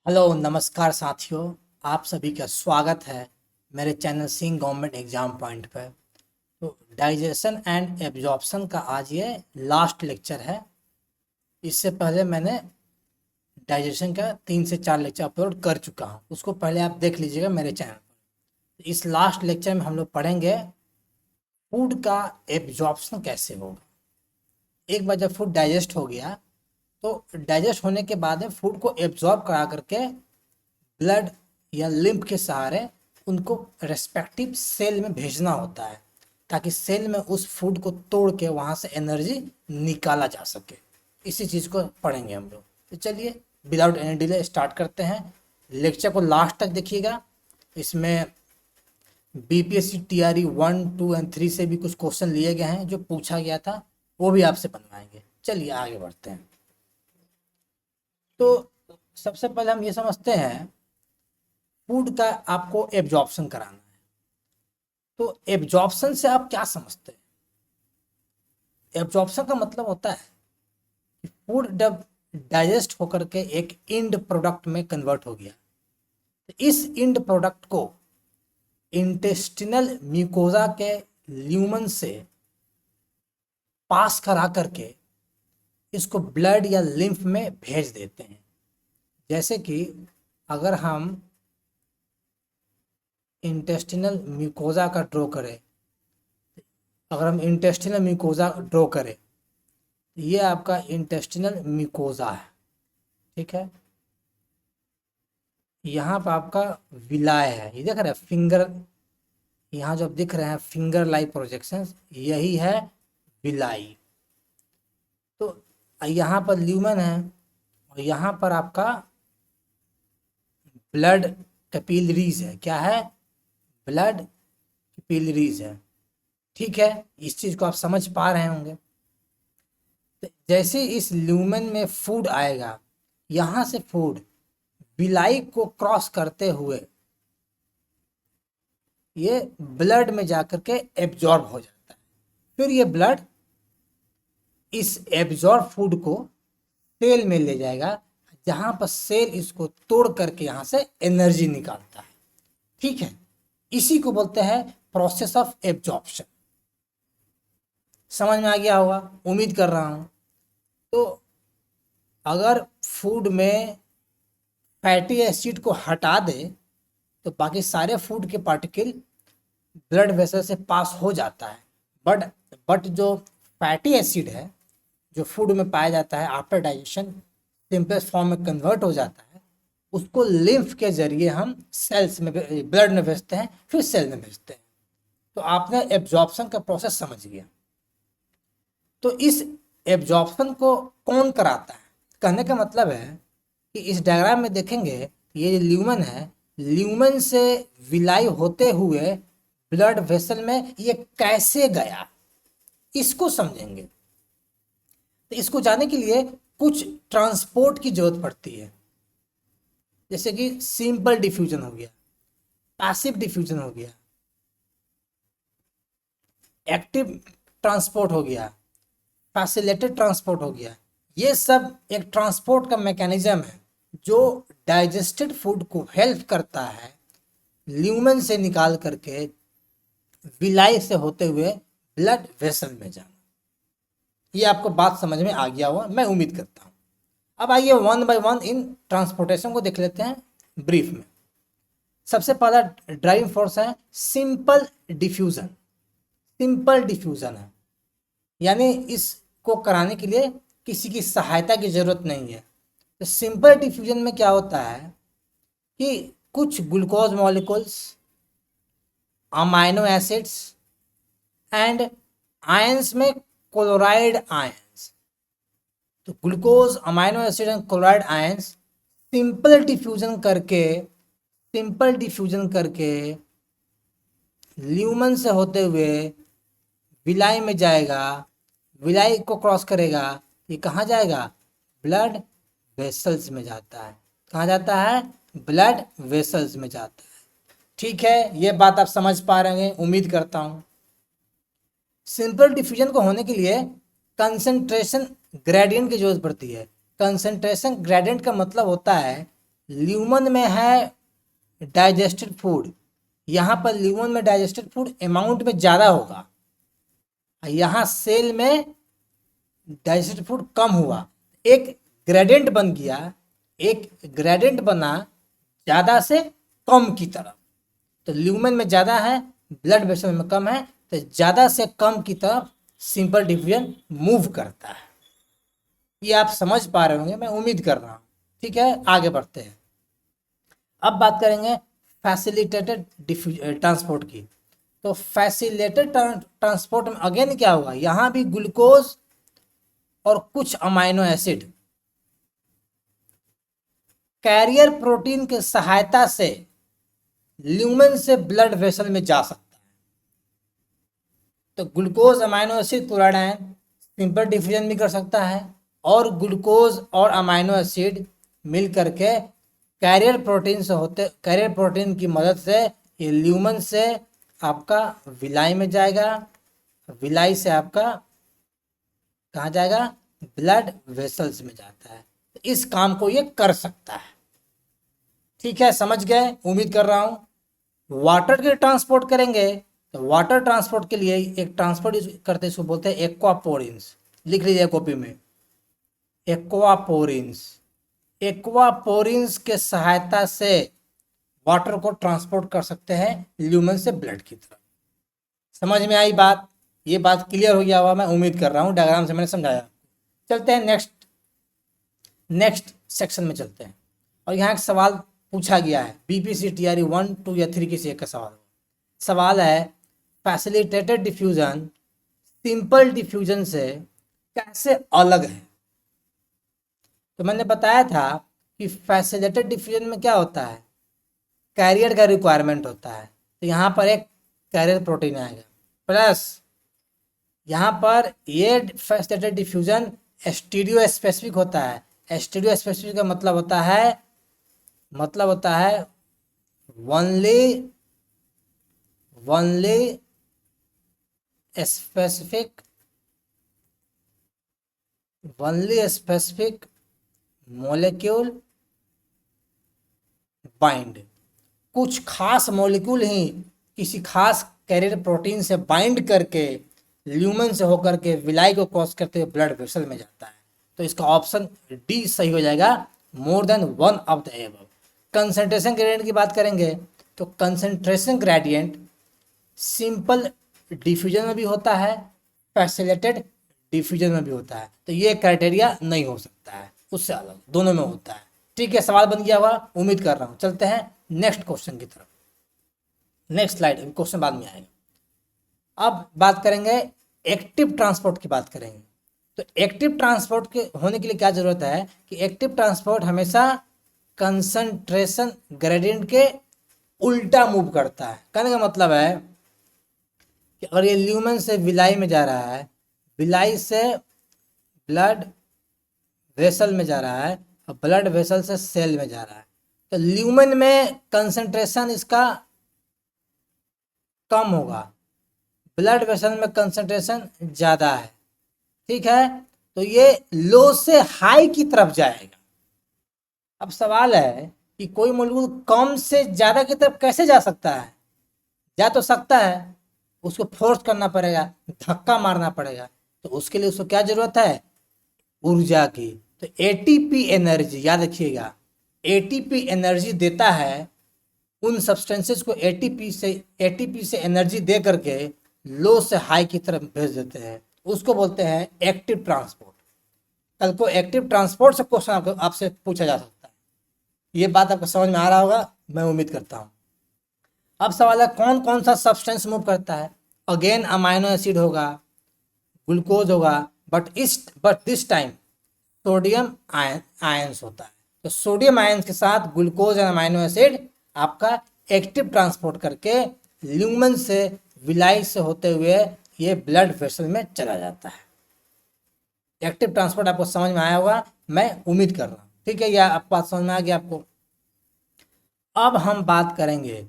Hello नमस्कार साथियों। आप सभी का स्वागत है मेरे channel Singh government exam point पर। तो डाइजेशन एंड एब्जॉर्प्शन का आज ये लास्ट लेक्चर है। इससे पहले मैंने डाइजेशन का 3 से 4 लेक्चर अपलोड कर चुका हूँ, उसको पहले आप देख लीजिएगा मेरे चैनल पर। इस लास्ट लेक्चर में हम लोग पढ़ेंगे फूड का एब्जॉर्प्शन कैसे होगा। एक बार जब फूड डाइजेस्ट हो गया तो डाइजेस्ट होने के बाद में फूड को एब्जॉर्ब करा करके ब्लड या लिम्फ के सहारे उनको रेस्पेक्टिव सेल में भेजना होता है, ताकि सेल में उस फूड को तोड़ के वहाँ से एनर्जी निकाला जा सके। इसी चीज़ को पढ़ेंगे हम लोग। तो चलिए विदाउट एनी डिले स्टार्ट करते हैं। लेक्चर को लास्ट तक देखिएगा। इसमें बीपीएससी टीआरई 1, 2 और 3 से भी कुछ क्वेश्चन लिए गए हैं, जो पूछा गया था वो भी आपसे बनवाएंगे। चलिए आगे बढ़ते हैं। तो सबसे पहले हम ये समझते हैं फूड का आपको एब्जॉर्प्शन कराना है। तो एब्जॉर्प्शन से आप क्या समझते हैं? एब्जॉर्प्शन का मतलब होता है कि फूड जब डाइजेस्ट होकर के एक इंड प्रोडक्ट में कन्वर्ट हो गया, तो इस इंड प्रोडक्ट को इंटेस्टिनल म्यूकोजा के ल्यूमन से पास करा करके इसको ब्लड या लिम्फ में भेज देते हैं। जैसे कि अगर हम इंटेस्टिनल म्यूकोजा का ड्रॉ करें, ये आपका इंटेस्टिनल म्यूकोजा है, ठीक है। यहाँ पर आपका विलाय है, ये देख रहे हैं फिंगर, यहाँ जो दिख रहे हैं फिंगर लाइक प्रोजेक्शंस, यही है विलाई। तो यहाँ पर ल्यूमन है और यहाँ पर आपका ब्लड कैपिलरीज है। क्या है? ब्लड कैपिलरीज है, ठीक है। इस चीज़ को आप समझ पा रहे होंगे। तो जैसे इस ल्यूमन में फूड आएगा, यहाँ से फूड विलाई को क्रॉस करते हुए ये ब्लड में जाकर के एब्जॉर्ब हो जाता है। फिर ये ब्लड इस एब्जॉर्ब फूड को सेल में ले जाएगा, जहाँ पर सेल इसको तोड़ करके यहाँ से एनर्जी निकालता है, ठीक है। इसी को बोलते हैं प्रोसेस ऑफ एब्जॉर्प्शन। समझ में आ गया होगा, उम्मीद कर रहा हूँ। तो अगर फूड में फैटी एसिड को हटा दे तो बाकी सारे फूड के पार्टिकल ब्लड वेसल से पास हो जाता है। बट जो फैटी एसिड है, जो फूड में पाया जाता है, आफ्टर डाइजेशन सिंपलेस्ट फॉर्म में कन्वर्ट हो जाता है, उसको लिम्फ के जरिए हम सेल्स में, ब्लड में भेजते हैं, फिर सेल में भेजते हैं। तो आपने एब्जॉर्प्शन का प्रोसेस समझ गया। तो इस एब्जॉर्प्शन को कौन कराता है? कहने का मतलब है कि इस डायग्राम में देखेंगे, ये ल्यूमन है, ल्यूमन से विलाई होते हुए ब्लड वेसल में ये कैसे गया, इसको समझेंगे। तो इसको जानने के लिए कुछ ट्रांसपोर्ट की जरूरत पड़ती है। जैसे कि सिंपल डिफ्यूजन हो गया, पैसिव डिफ्यूजन हो गया, एक्टिव ट्रांसपोर्ट हो गया, फैसिलिटेटेड ट्रांसपोर्ट हो गया। ये सब एक ट्रांसपोर्ट का मैकेनिज्म है जो डाइजेस्टेड फूड को हेल्प करता है ल्यूमन से निकाल करके विलाई से होते हुए ब्लड वेसल में जाना। ये आपको बात समझ में आ गया होगा, मैं उम्मीद करता हूँ। अब आइए 1 बाय 1 इन ट्रांसपोर्टेशन को देख लेते हैं ब्रीफ में। सबसे पहला ड्राइविंग फोर्स है सिंपल डिफ्यूजन। सिंपल डिफ्यूजन है, यानी इसको कराने के लिए किसी की सहायता की जरूरत नहीं है। तो सिंपल डिफ्यूजन में क्या होता है कि कुछ glucose molecules, amino acids and ions में क्लोराइड आयंस, तो glucose, amino acid and chloride ions simple diffusion करके ल्यूमन से होते हुए विलाई में जाएगा, विलाई को क्रॉस करेगा, ये कहाँ जाएगा? ब्लड वेसल्स में जाता है। कहाँ जाता है? ब्लड वेसल्स में जाता है, ठीक है। ये बात आप समझ पा रहे हैं, उम्मीद करता हूँ। सिंपल डिफ्यूजन को होने के लिए कंसंट्रेशन ग्रेडियंट की जरूरत पड़ती है। कंसंट्रेशन ग्रेडियंट का मतलब होता है ल्यूमन में है डाइजेस्टेड फूड, यहाँ पर ल्यूमन में डाइजेस्टेड फूड अमाउंट में ज़्यादा होगा, यहाँ सेल में डाइजेस्टेड फूड कम हुआ, एक ग्रेडेंट बन गया, एक ग्रेडेंट बना ज़्यादा से कम की तरफ। तो ल्यूमन में ज़्यादा है, ब्लड वेसल में कम है, तो ज़्यादा से कम की तरफ सिंपल डिफिजन मूव करता है। ये आप समझ पा रहे होंगे, मैं उम्मीद कर रहा हूँ। ठीक है, आगे बढ़ते हैं। अब बात करेंगे फैसिलिटेटेड ट्रांसपोर्ट की। तो फैसिलिटेटेड ट्रांसपोर्ट में अगेन क्या होगा, यहाँ भी ग्लूकोज और कुछ अमाइनो एसिड कैरियर प्रोटीन के सहायता से ल्यूमन से ब्लड वेसल में जा सकता है। तो glucose amino acid chloride simple diffusion भी कर सकता है, और ग्लूकोज और अमाइनो एसिड मिल करके कैरियर प्रोटीन की मदद से ये ल्यूमन से आपका विलाई में जाएगा, विलाई से आपका कहाँ जाएगा, ब्लड वेसल्स में जाता है। तो इस काम को ये कर सकता है। ठीक है, समझ गए, उम्मीद कर रहा हूँ। वाटर के ट्रांसपोर्ट करेंगे, तो वाटर ट्रांसपोर्ट के लिए एक ट्रांसपोर्ट करते इसको बोलते हैं एक्वापोरिन्स। लिख लीजिए कॉपी में, एक्वापोरिन्स। एक्वापोरिन्स के सहायता से वाटर को ट्रांसपोर्ट कर सकते हैं ल्यूमन से ब्लड की तरफ। समझ में आई बात, ये बात क्लियर हो गया होगा, मैं उम्मीद कर रहा हूँ, डायग्राम से मैंने समझाया। चलते हैं नेक्स्ट सेक्शन में चलते हैं। और यहाँ एक सवाल पूछा गया है, BPCTRE 1, 2 या 3 किसी एक का सवाल है फैसिलिटेटेड डिफ्यूजन सिंपल डिफ्यूजन से कैसे अलग है। तो मैंने बताया था कि फैसिलिटेटेड डिफ्यूजन में क्या होता है, कैरियर का रिक्वायरमेंट होता है। तो यहाँ पर एक कैरियर प्रोटीन आएगा, प्लस यहाँ पर ये फैसिलिटेटेड डिफ्यूजन स्टीरियो स्पेसिफिक होता है। स्टीरियो स्पेसिफिक का मतलब होता है वनली स्पेसिफिक मॉलिक्यूल बाइंड। कुछ खास मॉलिक्यूल ही किसी खास कैरियर प्रोटीन से बाइंड करके ल्यूमन से होकर के विलाई को क्रॉस करते हुए ब्लड वेसल में जाता है। तो इसका ऑप्शन डी सही हो जाएगा, more than one of the above. Concentration gradient की बात करेंगे, तो कंसंट्रेशन ग्रेडियंट सिंपल डिफ्यूजन में भी होता है, फैसिलिटेटेड डिफ्यूजन में भी होता है। तो ये क्राइटेरिया नहीं हो सकता है, उससे अलग दोनों में होता है। ठीक है, सवाल बन गया होगा, उम्मीद कर रहा हूँ। चलते हैं नेक्स्ट क्वेश्चन की तरफ। नेक्स्ट स्लाइड, क्वेश्चन बाद में आएगा। अब बात करेंगे एक्टिव ट्रांसपोर्ट की बात करेंगे। तो एक्टिव ट्रांसपोर्ट के होने के लिए क्या जरूरत है कि एक्टिव ट्रांसपोर्ट हमेशा कंसंट्रेशन ग्रेडियंट के उल्टा मूव करता है। कहने का मतलब है कि अगर ये ल्यूमन से विलाई में जा रहा है, विलाई से ब्लड वेसल में जा रहा है, और ब्लड वेसल से सेल में जा रहा है, तो ल्यूमन में कंसंट्रेशन इसका कम होगा, ब्लड वेसल में कंसंट्रेशन ज़्यादा है। ठीक है, तो ये लो से हाई की तरफ जाएगा। अब सवाल है कि कोई मॉलिक्यूल कम से ज़्यादा की तरफ कैसे जा सकता है? जा तो सकता है, उसको फोर्स करना पड़ेगा, धक्का मारना पड़ेगा। तो उसके लिए उसको क्या जरूरत है? ऊर्जा की। तो एटीपी एनर्जी, याद रखिएगा, एटीपी एनर्जी देता है उन सब्सटेंसेस को, एटीपी से एनर्जी दे करके लो से हाई की तरफ भेज देते हैं, उसको बोलते हैं एक्टिव ट्रांसपोर्ट। कल को एक्टिव ट्रांसपोर्ट से क्वेश्चन आपसे पूछा जा सकता है। ये बात आपको समझ में आ रहा होगा, मैं उम्मीद करता हूँ। अब सवाल है कौन कौन सा सब्सटेंस मूव करता है? अगेन अमाइनो एसिड होगा, ग्लूकोज होगा, but this time sodium ions होता है। तो सोडियम आयंस के साथ ग्लूकोज और अमाइनो एसिड आपका एक्टिव ट्रांसपोर्ट करके ल्यूमन से विलाई से होते हुए ये ब्लड वेसल में चला जाता है। एक्टिव ट्रांसपोर्ट आपको समझ में आया होगा, मैं उम्मीद कर रहा हूँ। ठीक है, यह आप बात समझ में आ गया आपको। अब हम बात करेंगे,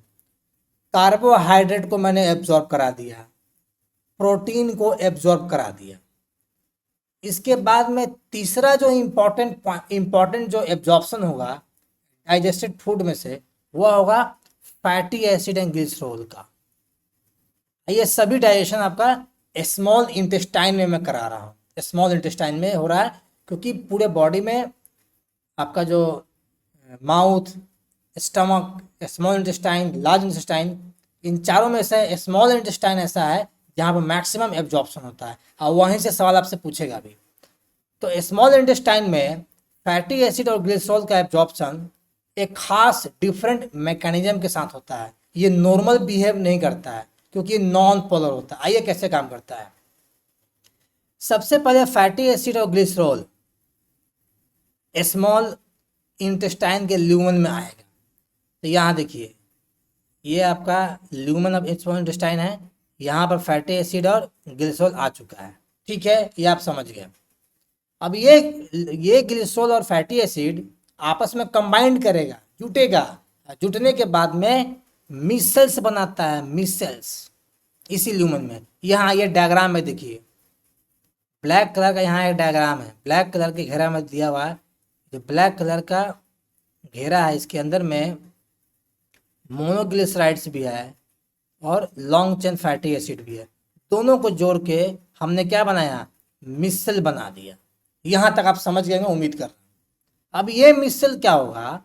कार्बोहाइड्रेट को मैंने एब्जॉर्ब करा दिया, प्रोटीन को एब्जॉर्ब करा दिया। इसके बाद में तीसरा जो इम्पोर्टेंट जो एब्जॉर्प्शन होगा, डाइजेस्टेड फूड में से वो होगा फैटी एसिड एंड ग्लिसरॉल का। ये सभी डाइजेशन आपका स्मॉल इंटेस्टाइन में मैं करा रहा हूँ, स्मॉल इंटेस्टाइन में हो रहा है, क्योंकि पूरे बॉडी में आपका जो mouth, stomach, small intestine, large intestine, इन चारों में से स्मॉल इंटेस्टाइन ऐसा है जहाँ पर मैक्सिमम एब्जॉर्प्शन होता है, और वहीं से सवाल आपसे पूछेगा भी। तो स्मॉल इंटेस्टाइन में फैटी एसिड और ग्लिसरॉल का एब्जॉर्प्शन एक खास डिफरेंट मैकेनिज्म के साथ होता है। ये नॉर्मल बिहेव नहीं करता है क्योंकि ये नॉन पोलर होता है। आइए कैसे काम करता है। सबसे पहले फैटी एसिड और ग्लिसरॉल स्मॉल इंटेस्टाइन के ल्यूमन में आएगा। तो यहाँ देखिए, ये आपका ल्यूमन ऑफ स्मॉल इंटेस्टाइन है, यहाँ पर फैटी एसिड और ग्लिसरॉल आ चुका है। ठीक है, ये आप समझ गए। अब ये ग्लिसरॉल और फैटी एसिड आपस में कंबाइंड करेगा, जुटेगा, जुटने के बाद में मिसल्स बनाता है, मिसल्स इसी ल्यूमन में। यहाँ ये डायग्राम में देखिए, ब्लैक कलर का यहाँ एक डायग्राम है, ब्लैक कलर के घेरा में दिया हुआ है। जो ब्लैक कलर का घेरा है इसके अंदर में मोनोग्लिसराइड्स भी है और लॉन्ग चेन फैटी एसिड भी है। दोनों को जोड़ के हमने क्या बनाया, मिसल बना दिया। यहाँ तक आप समझ गए, मैं उम्मीद कर रहा हूँ। अब ये मिसल क्या होगा,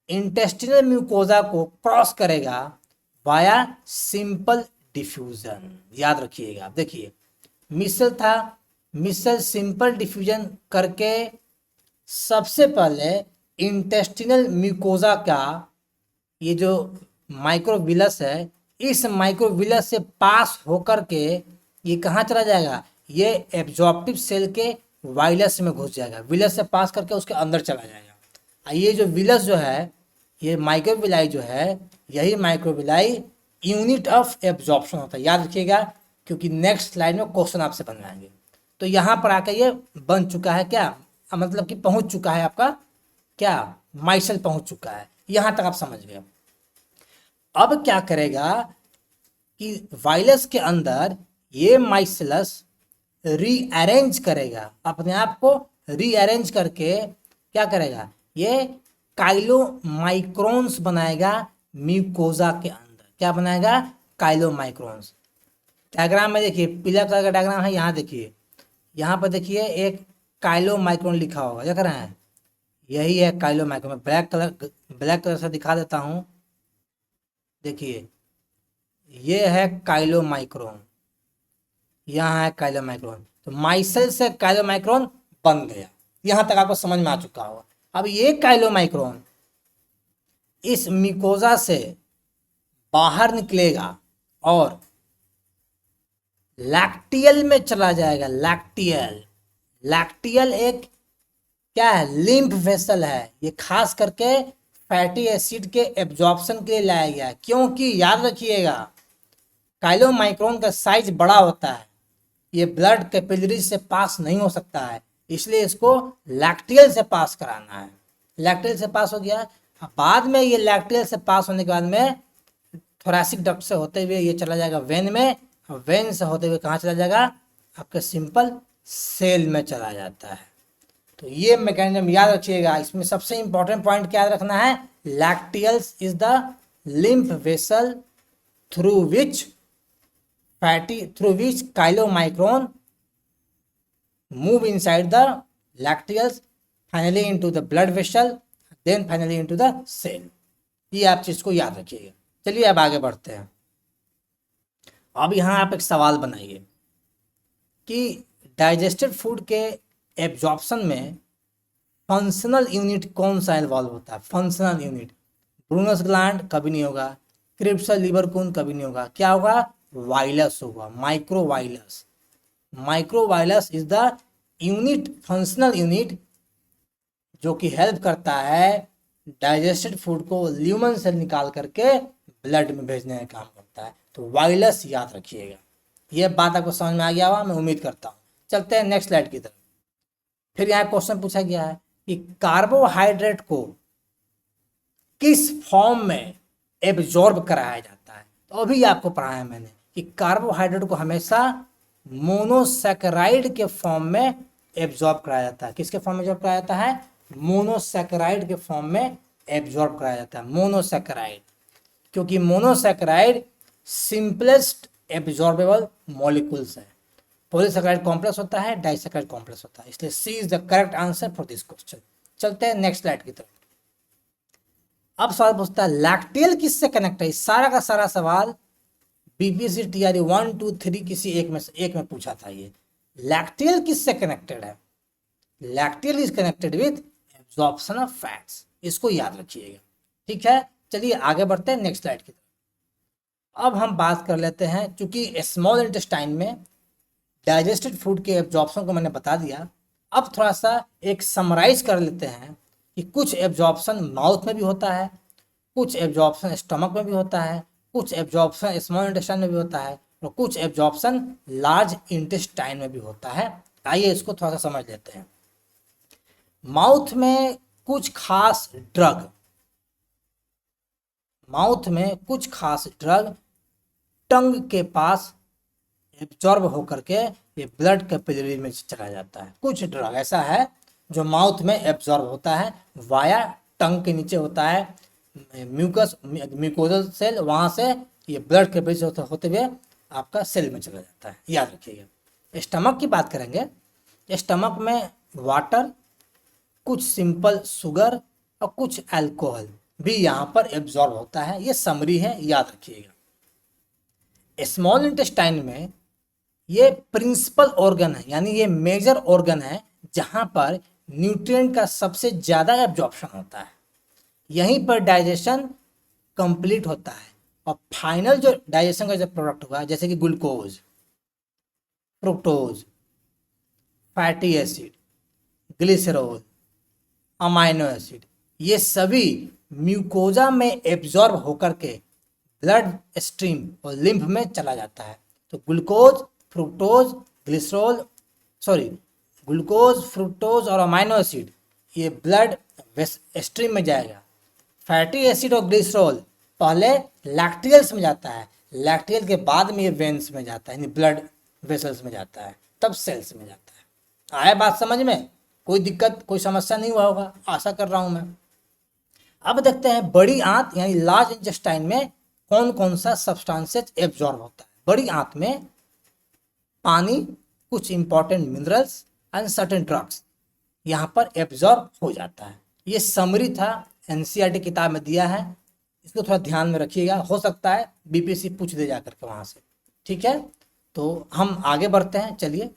इंटेस्टिनल म्यूकोजा को क्रॉस करेगा वाया सिंपल डिफ्यूजन। याद रखिएगा, देखिए मिसल था, मिसल सिंपल डिफ्यूजन करके सबसे पहले इंटेस्टिनल म्यूकोजा का ये जो माइक्रोविलस है, इस माइक्रोविलस से पास होकर के ये कहाँ चला जाएगा, ये एब्जॉर्प्टिव सेल के वाइलस में घुस जाएगा, विलस से पास करके उसके अंदर चला जाएगा। ये जो विलस जो है, ये माइक्रोविलाई जो है, यही माइक्रोविलाई यूनिट ऑफ एब्जॉर्प्शन होता है। याद रखिएगा, क्योंकि नेक्स्ट स्लाइड में क्वेश्चन आपसे बनवाएंगे। तो यहाँ पर आकर ये बन चुका है क्या, मतलब कि पहुँच चुका है आपका क्या, माइसल पहुँच चुका है। यहाँ तक आप समझ गए। अब क्या करेगा कि वाइलस के अंदर ये माइसलस रीअरेंज करेगा, अपने आप को रीअरेंज करके क्या करेगा, ये काइलोमाइक्रोन्स बनाएगा म्यूकोजा के अंदर। क्या बनाएगा, काइलोमाइक्रोन्स। डायग्राम में देखिए, पीला कलर का डायग्राम है, यहाँ देखिए, यहाँ पर देखिए एक काइलोमाइक्रोन लिखा होगा, देख रहे हैं, यही है काइलोमाइक्रोन। मैं ब्लैक कलर से दिखा देता हूँ, देखिए ये है काइलोमाइक्रोन, यहाँ है काइलोमाइक्रोन। तो माइसेल से काइलोमाइक्रोन बन गया। यहाँ तक आपको समझ में आ चुका होगा। अब ये काइलोमाइक्रोन इस म्यूकोजा से बाहर निकलेगा और लैक्टियल में चला जाएगा। लैक्टियल एक क्या है, लिम्फ वेसल है। ये खास करके फैटी एसिड के एब्जॉर्प्शन के लिए लाया गया है, क्योंकि याद रखिएगा काइलोमाइक्रोन का साइज बड़ा होता है, ये ब्लड कैपिलरीज से पास नहीं हो सकता है, इसलिए इसको लैक्टियल से पास कराना है। लैक्टियल से पास हो गया, बाद में ये लैक्टियल से पास होने के बाद में थोरैसिक डक्ट से होते हुए ये चला जाएगा वेन में, और वेन से होते हुए कहाँ चला जाएगा, आपके सिंपल सेल में चला जाता है। तो ये मैकेनिज्म याद रखिएगा। इसमें सबसे इंपॉर्टेंट पॉइंट क्या रखना है, lacteals is the lymph vessel through which chylomicron move inside the lacteals, finally into the blood vessel, then finally into the cell. ये आप चीज को याद रखिएगा। चलिए अब आगे बढ़ते हैं। अब यहाँ आप एक सवाल बनाइए कि डाइजेस्टेड फूड के एब्जॉर्प्शन में फंक्शनल यूनिट कौन सा इन्वॉल्व होता है। फंक्शनल यूनिट ब्रूनस ग्लैंड कभी नहीं होगा, क्रिप्सल लिबरकून कभी नहीं होगा, क्या होगा, वाइलस होगा, microvillus. Microvillus is the unit, functional unit, जो कि हेल्प करता है डाइजेस्टेड फूड को ल्यूमन से निकाल करके ब्लड में भेजने का काम करता है। तो वाइलस याद रखिएगा। यह बात आपको समझ में आ गया होगा, मैं उम्मीद करता हूँ। चलते हैं नेक्स्ट स्लाइड की तरफ। फिर यहाँ क्वेश्चन पूछा गया है कि कार्बोहाइड्रेट को किस फॉर्म में एब्जॉर्ब कराया जाता है। तो अभी आपको पढ़ाया मैंने कि कार्बोहाइड्रेट को हमेशा मोनोसैकेराइड के फॉर्म में एब्जॉर्ब कराया जाता है। किसके फॉर्म में एब्जॉर्ब कराया जाता है, मोनोसैकेराइड के फॉर्म में एब्जॉर्ब कराया जाता है, मोनोसैकेराइड, क्योंकि मोनोसैकेराइड सिंपलेस्ट एब्जॉर्बेबल मॉलिक्यूल्स है। पॉलीसैकेराइड कॉम्प्लेक्स होता है, डाइसैकेराइड कॉम्प्लेक्स होता है, इसलिए C is the correct answer for this question. चलते हैं नेक्स्ट स्लाइड की तरफ। अब सवाल पूछता है लैक्टेल किससे कनेक्ट है। सारा का सारा सवाल बीपीएससी टीआरई 1 2 3 किसी एक में पूछा था। ये लैक्टेल किससे कनेक्टेड है? Lacteal is connected with absorption of fats, इसको याद रखिएगा। ठीक है, चलिए आगे बढ़ते हैं नेक्स्ट स्लाइड की तरफ। अब हम बात कर लेते हैं, चूंकि स्मॉल इंटेस्टाइन में डाइजेस्टेड फूड के एब्जॉर्प्शन को मैंने बता दिया, अब थोड़ा सा एक समराइज कर लेते हैं कि कुछ एब्जॉर्प्शन माउथ में भी होता है, कुछ एब्जॉर्प्शन स्टमक में भी होता है, कुछ एब्जॉर्प्शन स्मॉल इंटेस्टाइन में भी होता है, और कुछ एब्जॉर्प्शन लार्ज इंटेस्टाइन में भी होता है। आइए इसको थोड़ा सा समझ लेते हैं। माउथ में कुछ खास ड्रग टंग के पास एब्जॉर्ब होकर के ये ब्लड कैपिलरी में चला जाता है। कुछ ड्रग ऐसा है जो माउथ में एब्जॉर्ब होता है, वाया टंग के नीचे होता है म्यूकोजल सेल, वहां से ये ब्लड कैपिलरी होते हुए आपका सेल में चला जाता है, याद रखिएगा। स्टमक की बात करेंगे, स्टमक में वाटर, कुछ सिंपल शुगर और कुछ अल्कोहल भी यहाँ पर एब्जॉर्ब होता है। ये समरी है, याद रखिएगा। स्मॉल इंटेस्टाइन में ये प्रिंसिपल ऑर्गन है, यानी ये मेजर ऑर्गन है जहां पर न्यूट्रिएंट का सबसे ज्यादा एब्जॉर्प्शन होता है। यहीं पर डाइजेशन कंप्लीट होता है और फाइनल जो डाइजेशन का जो प्रोडक्ट हुआ, जैसे कि glucose, fructose, fatty acid, glycerol, amino acid, ये सभी म्यूकोजा में एब्जॉर्ब होकर के ब्लड स्ट्रीम और लिम्फ में चला जाता है। तो ग्लूकोज, फ्रुक्टोज और अमाइनो एसिड ये ब्लड स्ट्रीम में जाएगा। फैटी एसिड और ग्लिसरॉल पहले लैक्टियल्स में जाता है, लैक्टियल के बाद में ये वेन्स में जाता है, यानी ब्लड वेसल्स में जाता है, तब सेल्स में जाता है। आया बात समझ में? कोई दिक्कत, कोई समस्या नहीं हुआ होगा, आशा कर रहा हूं मैं। अब देखते हैं बड़ी आंत यानी लार्ज इंटेस्टाइन में कौन कौन सा सब्सटेंसेस एब्जॉर्ब होता है। बड़ी आंत में पानी, कुछ important minerals and certain drugs यहाँ पर एब्जॉर्ब हो जाता है। ये समरी था, एनसीईआरटी किताब में दिया है, इसको थोड़ा ध्यान में रखिएगा, हो सकता है बीपीएससी पूछ दे जाकर के वहां से। ठीक है, तो हम आगे बढ़ते हैं। चलिए,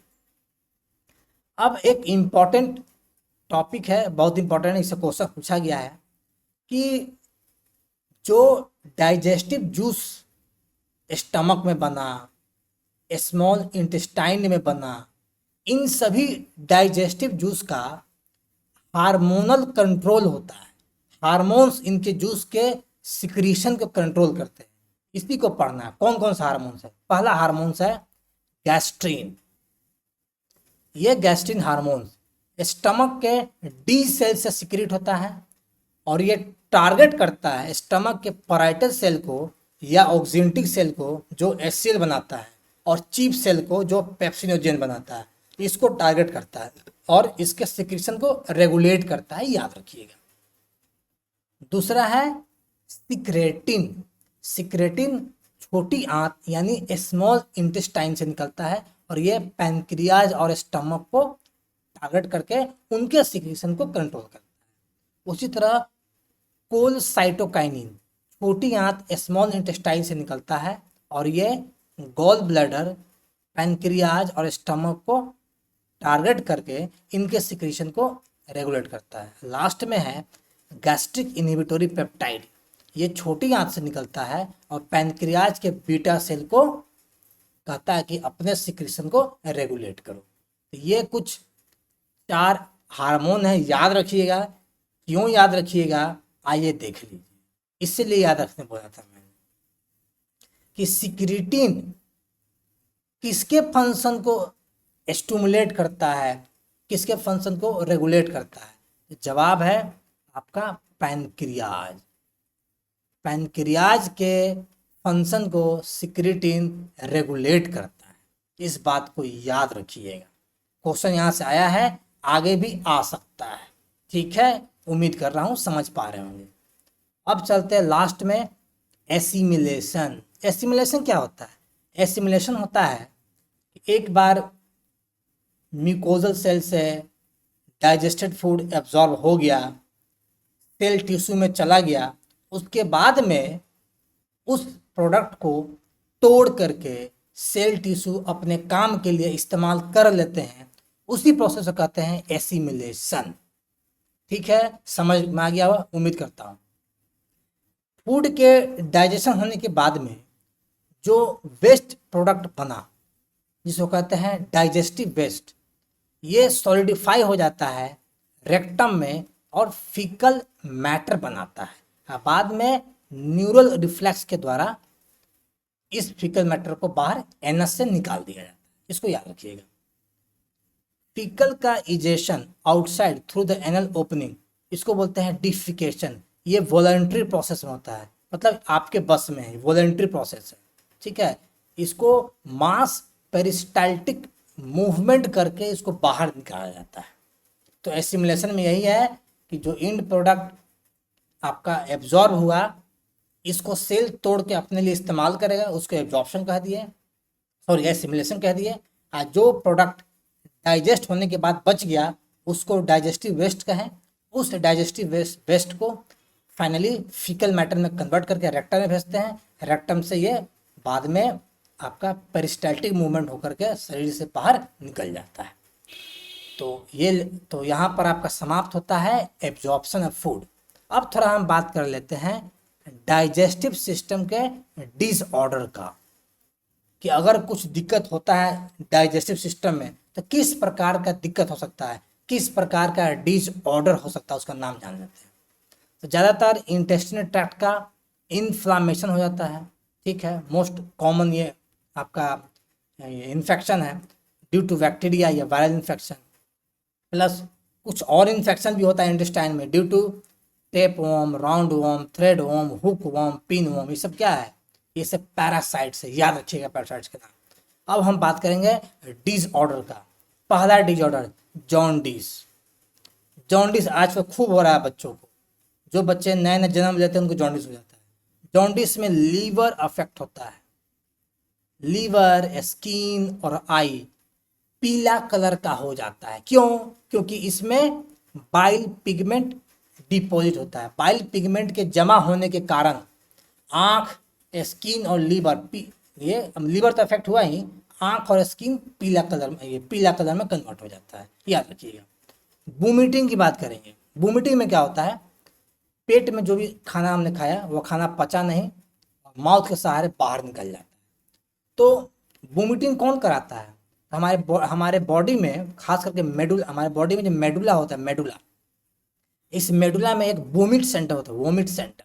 अब एक इम्पॉर्टेंट टॉपिक है, बहुत इंपॉर्टेंट, इससे क्वेश्चन पूछा गया है कि जो डाइजेस्टिव जूस स्टमक में बना, स्मॉल इंटेस्टाइन में बना, इन सभी डाइजेस्टिव जूस का हार्मोनल कंट्रोल होता है। हार्मोन्स इनके जूस के सिक्रीशन को कंट्रोल करते हैं, इसी को पढ़ना है। कौन कौन सा हार्मोन्स है? पहला हार्मोन्स है गैस्ट्रीन। ये गैस्ट्रीन हार्मोन्स स्टमक के डी सेल से सिक्रीट होता है और ये टारगेट करता है स्टमक के पैराइटल सेल को या ऑक्सिनेटिक सेल को जो एचसीएल बनाता है, और चीफ सेल को जो पेप्सिनोजेन बनाता है, इसको टारगेट करता है और इसके सिक्रीशन को रेगुलेट करता है, याद रखिएगा। दूसरा है सिक्रेटिन। सिक्रेटिन छोटी आंत यानी स्मॉल इंटेस्टाइन से निकलता है और ये पैनक्रियाज और स्टमक को टारगेट करके उनके सिक्रीशन को कंट्रोल करता है। उसी तरह कोलसाइटोकाइनिन छोटी आंत स्मॉल इंटेस्टाइन से निकलता है और ये गॉल ब्लैडर, पैनक्रियाज और स्टमक को टारगेट करके इनके सिक्रीशन को रेगुलेट करता है। लास्ट में है गैस्ट्रिक इनहिबिटोरी पेप्टाइड। ये छोटी आंत से निकलता है और पैनक्रियाज के बीटा सेल को कहता है कि अपने सिक्रीशन को रेगुलेट करो। तो ये कुछ 4 हार्मोन है, याद रखिएगा। क्यों याद रखिएगा, आइए देख लीजिए। इसलिए याद रखने बोला था मैंने कि सिक्रीटिन किसके फंक्शन को स्टिमुलेट करता है, किसके फंक्शन को रेगुलेट करता है? जवाब है आपका पैनक्रियाज। पैनक्रियाज के फंक्शन को सिक्रीटिन रेगुलेट करता है, इस बात को याद रखिएगा। क्वेश्चन यहाँ से आया है, आगे भी आ सकता है। ठीक है, उम्मीद कर रहा हूँ समझ पा रहे होंगे। अब चलते हैं लास्ट में, एसिमिलेशन। एसिमिलेशन क्या होता है? एसिमिलेशन होता है कि एक बार म्यूकोजल सेल से डाइजेस्टेड फूड एब्जॉर्ब हो गया, सेल टिश्यू में चला गया, उसके बाद में उस प्रोडक्ट को तोड़ करके सेल टिश्यू अपने काम के लिए इस्तेमाल कर लेते हैं, उसी प्रोसेस को कहते हैं एसिमिलेशन। ठीक है, समझ में आ गया हुआ उम्मीद करता हूँ। फूड के डाइजेशन होने के बाद में जो वेस्ट प्रोडक्ट बना, जिसको कहते हैं डाइजेस्टिव वेस्ट, ये सॉलिडिफाई हो जाता है रेक्टम में और फीकल मैटर बनाता है। बाद में न्यूरल रिफ्लेक्स के द्वारा इस फीकल मैटर को बाहर एनस से निकाल दिया जाता है। इसको याद रखिएगा। फीकल का egestion outside through the anal opening, इसको बोलते हैं डिफिकेशन। ये वॉलंटरी प्रोसेस में होता है, मतलब आपके बस में है, वॉलंटरी प्रोसेस है। ठीक है, इसको मास पेरिस्टाल्टिक मूवमेंट करके इसको बाहर निकाला जाता है। तो एसिमिलेशन में यही है कि जो इंड प्रोडक्ट आपका एब्जॉर्ब हुआ, इसको सेल तोड़ के अपने लिए इस्तेमाल करेगा, उसको एब्जॉर्प्शन कह दिए, सॉरी एसिमिलेशन कह दिए। जो प्रोडक्ट डाइजेस्ट होने के बाद बच गया, उसको डाइजेस्टिव वेस्ट कहें। उस डाइजेस्टिव वेस्ट को फाइनली फीकल मैटर में कन्वर्ट करके रेक्टम में भेजते हैं। रेक्टम से ये बाद में आपका पेरिस्टाल्टिक मूवमेंट होकर के शरीर से बाहर निकल जाता है। तो यहाँ पर आपका समाप्त होता है एब्जॉर्प्शन ऑफ फूड। अब थोड़ा हम बात कर लेते हैं डाइजेस्टिव सिस्टम के डिसऑर्डर का, कि अगर कुछ दिक्कत होता है डाइजेस्टिव सिस्टम में तो किस प्रकार का दिक्कत हो सकता है, किस प्रकार का डिसऑर्डर हो सकता है, उसका नाम जान लेते हैं। तो ज़्यादातर इंटेस्टिनल ट्रैक्ट का इन्फ्लामेशन हो जाता है। ठीक है, मोस्ट कॉमन ये आपका इन्फेक्शन है ड्यू टू बैक्टीरिया या वायरल इन्फेक्शन। प्लस कुछ और इन्फेक्शन भी होता है इंटेस्टाइन में due to tape worm, round worm, thread worm, hook worm, pin worm. ये सब क्या है? ये सब पैरासाइट्स है, याद रखिएगा पैरासाइट्स के नाम। अब हम बात करेंगे डिसऑर्डर का। पहला डिसऑर्डर जॉन्डिस। जॉन्डिस आजकल खूब हो रहा है बच्चों को, जो बच्चे नए नए जन्म लेते हैं उनको जॉन्डिस हो जाता है। जॉन्डिस में लीवर अफेक्ट होता है, लीवर, स्किन और आई पीला कलर का हो जाता है। क्यों? क्योंकि इसमें बाइल पिगमेंट डिपॉजिट होता है। बाइल पिगमेंट के जमा होने के कारण आँख, स्किन और लीवर, ये लीवर तो अफेक्ट हुआ ही, आँख और स्किन पीला कलर में, ये पीला कलर में कन्वर्ट हो जाता है, याद रखिएगा। वोमिटिंग की बात करेंगे। वोमिटिंग में क्या होता है? पेट में जो भी खाना हमने खाया वो खाना पचा नहीं, माउथ के सहारे बाहर निकल जाता है। तो वोमिटिंग कौन कराता है? हमारे बॉडी में, खास करके मेडुला, हमारे बॉडी में जो मेडुला होता है, मेडुला, इस मेडुला में एक वोमिट सेंटर होता है, वोमिट सेंटर।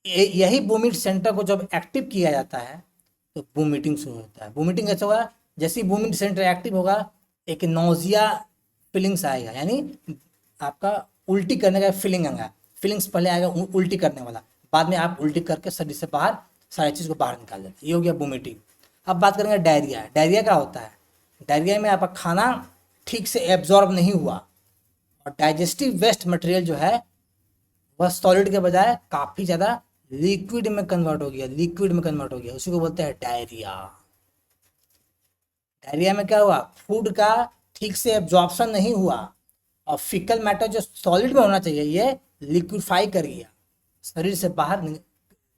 यही वोमिट सेंटर को जब एक्टिव किया जाता है तो वोमिटिंग शुरू होता है। वोमिटिंग कैसे होगा? जैसे ही वोमिट सेंटर एक्टिव होगा, एक नोजिया फीलिंग्स आएगा, यानी आपका उल्टी करने का फीलिंग आएगा। फीलिंग्स पहले आएगा उल्टी करने वाला, बाद में आप उल्टी करके शरीर से बाहर सारी चीज़ को बाहर निकाल देते हैं। ये हो गया वोमिटिंग। अब बात करेंगे डायरिया। डायरिया क्या होता है? डायरिया में आपका खाना ठीक से एब्जॉर्ब नहीं हुआ और डाइजेस्टिव वेस्ट मटेरियल जो है वह सॉलिड के बजाय काफ़ी ज़्यादा लिक्विड में कन्वर्ट हो गया, लिक्विड में कन्वर्ट हो गया, उसी को बोलते हैं डायरिया। डायरिया में क्या हुआ? फूड का ठीक से एब्जॉर्प्शन नहीं हुआ और फिकल मैटर जो सॉलिड में होना चाहिए ये लिक्विफाई कर गया, शरीर से बाहर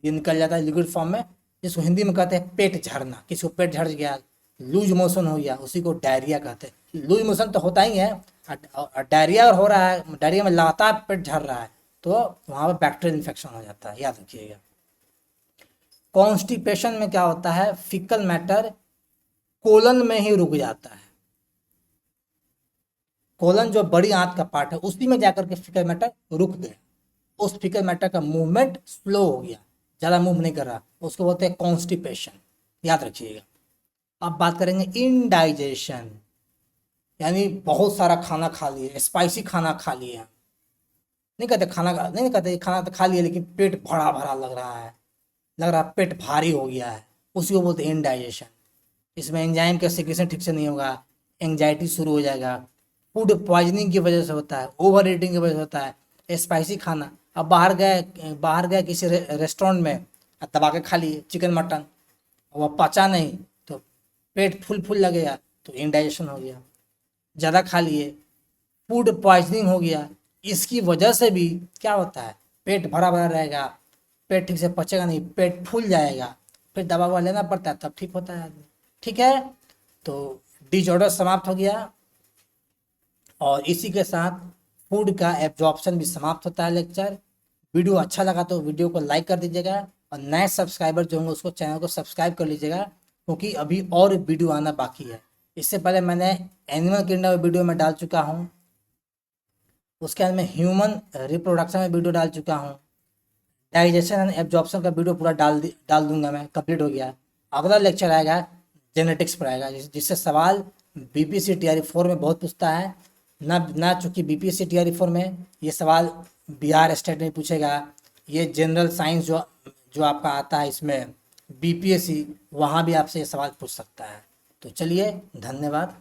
ये निकल जाता है लिक्विड फॉर्म में, जिसको हिंदी में कहते हैं पेट झड़ना। किसी को पेट झड़ गया, लूज मोशन हो गया, उसी को डायरिया कहते हैं। लूज मोशन तो होता ही है, डायरिया और हो रहा है, डायरिया में लगातार पेट झड़ रहा है, तो वहाँ पर बैक्टीरियल इन्फेक्शन हो जाता है, याद रखिएगा। कॉन्स्टिपेशन में क्या होता है? फिकल मैटर कोलन में ही रुक जाता है। कोलन जो बड़ी आंत का पार्ट है उसी में जाकर के फिकल मैटर रुक गया, उस फिकल मैटर का मूवमेंट स्लो हो गया, ज़्यादा मूव नहीं कर रहा, उसको बोलते हैं कॉन्स्टिपेशन, याद रखिएगा। अब बात करेंगे इनडाइजेशन, यानी बहुत सारा खाना खा लिए, स्पाइसी खाना खा लिए, नहीं कहते खाना नहीं कहते खाना तो खा लिया लेकिन पेट भरा भरा लग रहा है पेट भारी हो गया है, उसी को बोलते हैं इनडाइजेशन। इसमें एंजाइम का सिक्रेशन ठीक से नहीं होगा, एंजाइटी शुरू हो जाएगा। फूड पॉइजनिंग की वजह से होता है, ओवर ईटिंग की वजह से होता है, स्पाइसी खाना। अब बाहर गए किसी रेस्टोरेंट में, अब दबा के खा लिए चिकन मटन, वह पचा नहीं तो पेट फुल लग गया तो इंडाइजेशन हो गया। ज़्यादा खा लिए, फूड पॉइजनिंग हो गया। इसकी वजह से भी क्या होता है, पेट भरा रहेगा, पेट ठीक से पचेगा नहीं, पेट फूल जाएगा, फिर दवा ववा लेना पड़ता है, तब ठीक होता है आदमी। ठीक है, तो डिसऑर्डर समाप्त हो गया और इसी के साथ फूड का एब्जॉर्प्शन भी समाप्त होता है लेक्चर। वीडियो अच्छा लगा तो वीडियो को लाइक कर दीजिएगा और नए सब्सक्राइबर जो होंगे उसको चैनल को सब्सक्राइब कर लीजिएगा, क्योंकि अभी और वीडियो आना बाकी है। इससे पहले मैंने एनिमल किंगडम वीडियो में डाल चुका हूँ, उसके बाद में ह्यूमन रिप्रोडक्शन में वीडियो डाल चुका हूँ, डाइजेशन एंड एब्जॉर्प्शन का वीडियो पूरा डाल दूंगा मैं, कंप्लीट हो गया। अगला लेक्चर आएगा जेनेटिक्स पर आएगा, जिससे सवाल बीपीएससी टीआरई 4 में बहुत पूछता है ना चूँकि बीपीएससी टीआरई 4 में ये सवाल बिहार स्टेट में पूछेगा, ये जनरल साइंस जो आपका आता है इसमें बीपीएससी, वहाँ भी आपसे ये सवाल पूछ सकता है। तो चलिए, धन्यवाद।